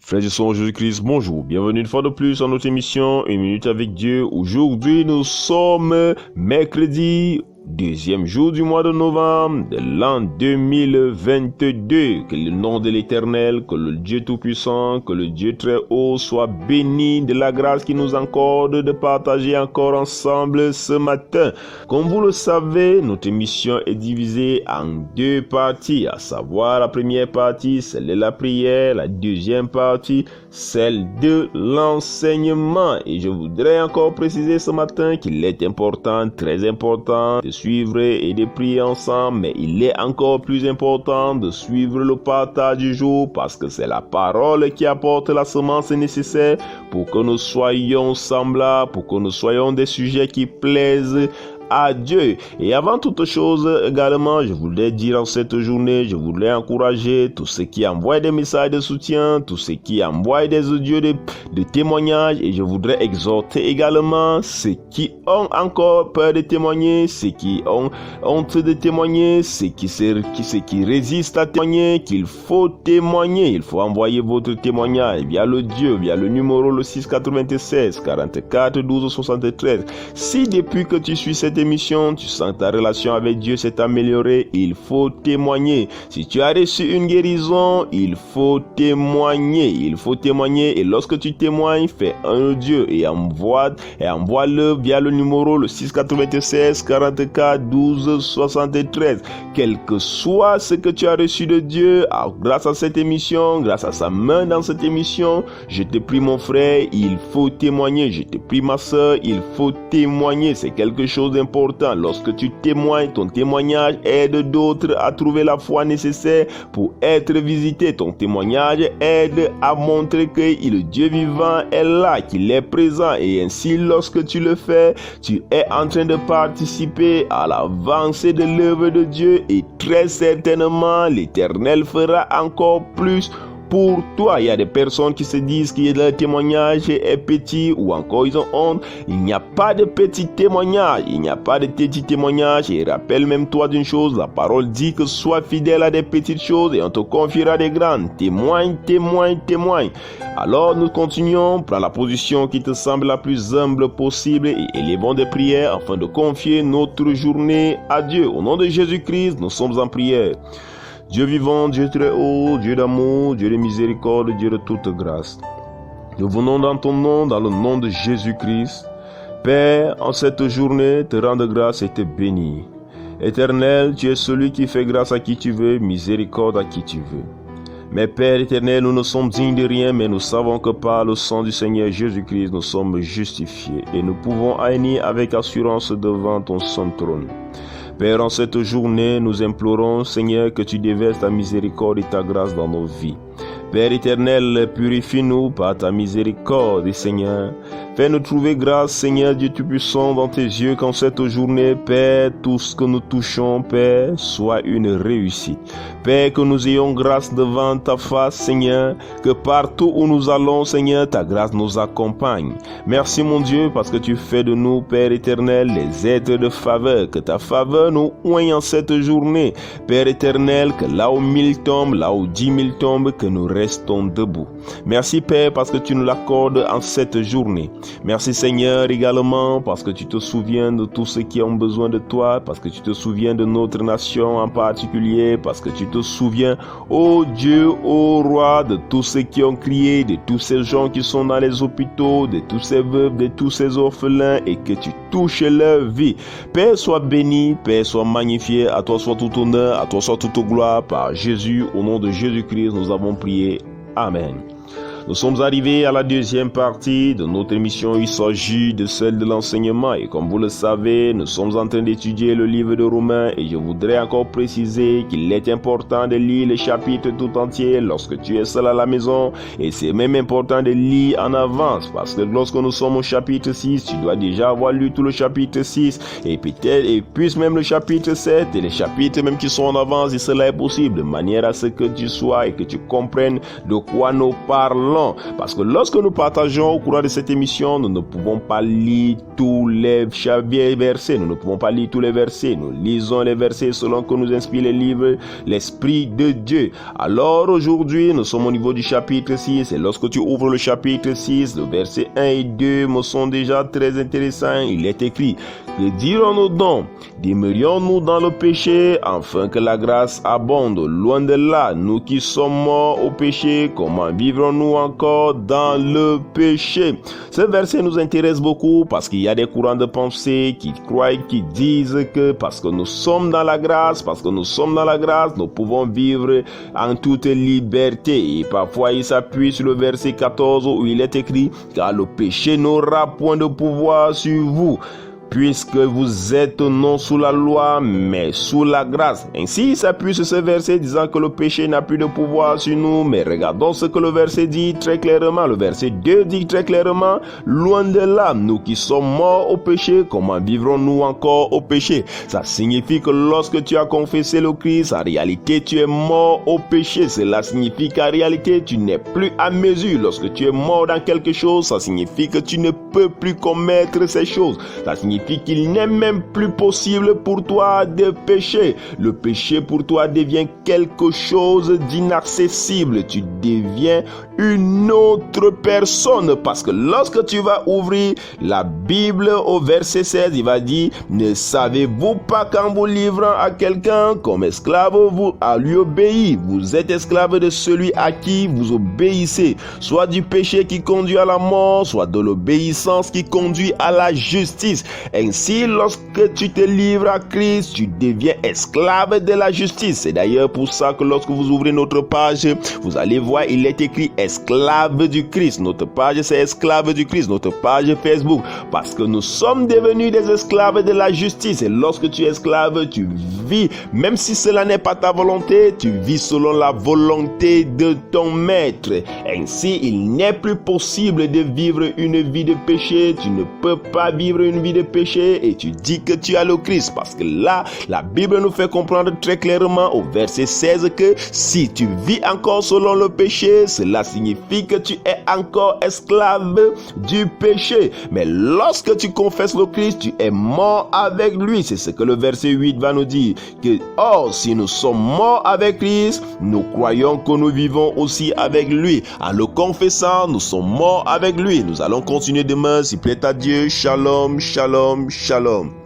Frères et sœurs en Jésus-Christ, bonjour. Bienvenue une fois de plus dans notre émission Une minute avec Dieu. Aujourd'hui, nous sommes mercredi, deuxième jour du mois de novembre de l'an 2022. Que le nom de l'Éternel, que le Dieu Tout-Puissant, que le Dieu très haut soit béni de la grâce qu'il nous accorde de partager encore ensemble ce matin. Comme vous le savez, notre émission est divisée en deux parties, à savoir la première partie, celle de la prière, la deuxième partie, celle de l'enseignement. Et je voudrais encore préciser ce matin qu'il est important, très important, de suivre et de prier ensemble, mais il est encore plus important de suivre le partage du jour parce que c'est la parole qui apporte la semence nécessaire pour que nous soyons semblables, pour que nous soyons des sujets qui plaisent à Dieu. Et avant toute chose également, je voulais dire en cette journée, je voulais encourager tous ceux qui envoient des messages de soutien, tous ceux qui envoient des audios de témoignages, et je voudrais exhorter également ceux qui ont encore peur de témoigner, ceux qui ont honte de témoigner, ceux qui résistent à témoigner, qu'il faut témoigner. Il faut envoyer votre témoignage via le numéro le 696 44 12 73. Si depuis que tu suis cette émission, tu sens que ta relation avec Dieu s'est améliorée, il faut témoigner. Si tu as reçu une guérison, il faut témoigner. Il faut témoigner, et lorsque tu témoignes, fais un audio et envoie-le via le numéro le 696 44 12 73. Quel que soit ce que tu as reçu de Dieu, grâce à cette émission, grâce à sa main dans cette émission, je te prie mon frère, il faut témoigner. Je te prie ma soeur, il faut témoigner. C'est quelque chose d'important. Lorsque tu témoignes, ton témoignage aide d'autres à trouver la foi nécessaire pour être visité. Ton témoignage aide à montrer que le Dieu vivant est là, qu'il est présent. Et ainsi, lorsque tu le fais, tu es en train de participer à l'avancée de l'œuvre de Dieu. Et très certainement, l'Éternel fera encore plus pour toi. Il y a des personnes qui se disent que leur témoignage est petit ou encore ils ont honte. Il n'y a pas de petit témoignage. Il n'y a pas de petit témoignage. Et rappelle même toi d'une chose, la parole dit que sois fidèle à des petites choses et on te confiera des grandes. Témoigne, témoigne, témoigne. Alors nous continuons, prends la position qui te semble la plus humble possible et élevons des prières afin de confier notre journée à Dieu. Au nom de Jésus-Christ, nous sommes en prière. Dieu vivant, Dieu très haut, Dieu d'amour, Dieu de miséricorde, Dieu de toute grâce. Nous venons dans ton nom, dans le nom de Jésus-Christ. Père, en cette journée, te rendre grâce et te bénir. Éternel, tu es celui qui fait grâce à qui tu veux, miséricorde à qui tu veux. Mais Père éternel, nous ne sommes dignes de rien, mais nous savons que par le sang du Seigneur Jésus-Christ, nous sommes justifiés et nous pouvons venir avec assurance devant ton saint trône. Père, en cette journée, nous implorons, Seigneur, que tu déverses ta miséricorde et ta grâce dans nos vies. Père éternel, purifie-nous par ta miséricorde, Seigneur. Fais-nous trouver grâce, Seigneur Dieu Tout-Puissant, dans tes yeux, qu'en cette journée, Père, tout ce que nous touchons, Père, soit une réussite. Père, que nous ayons grâce devant ta face, Seigneur, que partout où nous allons, Seigneur, ta grâce nous accompagne. Merci, mon Dieu, parce que tu fais de nous, Père éternel, les êtres de faveur, que ta faveur nous oigne en cette journée. Père éternel, que là où 1000 tombent, là où 10 000 tombent, que nous restons debout. Merci, Père, parce que tu nous l'accordes en cette journée. Merci, Seigneur, également, parce que tu te souviens de tous ceux qui ont besoin de toi, parce que tu te souviens de notre nation en particulier, parce que tu te souviens, ô Dieu, ô Roi, de tous ceux qui ont crié, de tous ces gens qui sont dans les hôpitaux, de tous ces veuves, de tous ces orphelins, et que tu touches leur vie. Père, sois béni, Père, sois magnifié, à toi soit tout honneur, à toi soit toute gloire, par Jésus, au nom de Jésus-Christ, nous avons prié. Amen. Nous sommes arrivés à la deuxième partie de notre émission. Il s'agit de celle de l'enseignement. Et comme vous le savez, nous sommes en train d'étudier le livre de Romains. Et je voudrais encore préciser qu'il est important de lire le chapitre tout entier lorsque tu es seul à la maison. Et c'est même important de lire en avance. Parce que lorsque nous sommes au chapitre 6, tu dois déjà avoir lu tout le chapitre 6. Et peut-être, et puis même le chapitre 7. Et les chapitres même qui sont en avance. Et cela est possible. De manière à ce que tu sois et que tu comprennes de quoi nous parlons. parlons. Parce que lorsque nous partageons au cours de cette émission, nous ne pouvons pas lire tous les versets. Nous ne pouvons pas lire tous les versets. Nous lisons les versets selon que nous inspire les livres, l'Esprit de Dieu. Alors aujourd'hui, nous sommes au niveau du chapitre 6. Et lorsque tu ouvres le chapitre 6, le verset 1 et 2 me sont déjà très intéressants. Il est écrit: que dirons-nous donc? Demeurions-nous dans le péché afin que la grâce abonde? Loin de là, nous qui sommes morts au péché, comment vivrons-nous encore dans le péché? Ce verset nous intéresse beaucoup parce qu'il y a des courants de pensée qui croient, qui disent que parce que nous sommes dans la grâce, nous pouvons vivre en toute liberté. Et parfois, il s'appuie sur le verset 14 où il est écrit: car le péché n'aura point de pouvoir sur vous, puisque vous êtes non sous la loi, mais sous la grâce. Ainsi, il s'appuie sur ce verset disant que le péché n'a plus de pouvoir sur nous. Mais regardons ce que le verset dit très clairement. Le verset 2 dit très clairement: loin de là, nous qui sommes morts au péché, comment vivrons-nous encore au péché? Ça signifie que lorsque tu as confessé le Christ, en réalité, tu es mort au péché. Cela signifie qu'en réalité, tu n'es plus à mesure. Lorsque tu es mort dans quelque chose, ça signifie que tu ne peux plus commettre ces choses. Ça signifie qu'il n'est même plus possible pour toi de pécher. Le péché pour toi devient quelque chose d'inaccessible. Tu deviens une autre personne, parce que lorsque tu vas ouvrir la Bible au verset 16, il va dire: ne savez-vous pas qu'en vous livrant à quelqu'un comme esclave, vous à lui obéir? Vous êtes esclave de celui à qui vous obéissez, soit du péché qui conduit à la mort, soit de l'obéissance qui conduit à la justice. Ainsi, lorsque tu te livres à Christ, tu deviens esclave de la justice. C'est d'ailleurs pour ça que lorsque vous ouvrez notre page, vous allez voir, il est écrit esclave du Christ. Notre page, c'est esclave du Christ. Notre page Facebook. Parce que nous sommes devenus des esclaves de la justice. Et lorsque tu es esclave, tu vis, même si cela n'est pas ta volonté, tu vis selon la volonté de ton maître. Ainsi, il n'est plus possible de vivre une vie de péché. Tu ne peux pas vivre une vie de péché et tu dis que tu as le Christ, parce que là, la Bible nous fait comprendre très clairement au verset 16 que si tu vis encore selon le péché, cela signifie que tu es encore esclave du péché. Mais lorsque tu confesses le Christ, tu es mort avec lui. C'est ce que le verset 8 va nous dire, que or, si nous sommes morts avec Christ, nous croyons que nous vivons aussi avec lui. En le confessant, nous sommes morts avec lui. Nous allons continuer demain, s'il plaît à Dieu. Shalom, shalom, shalom.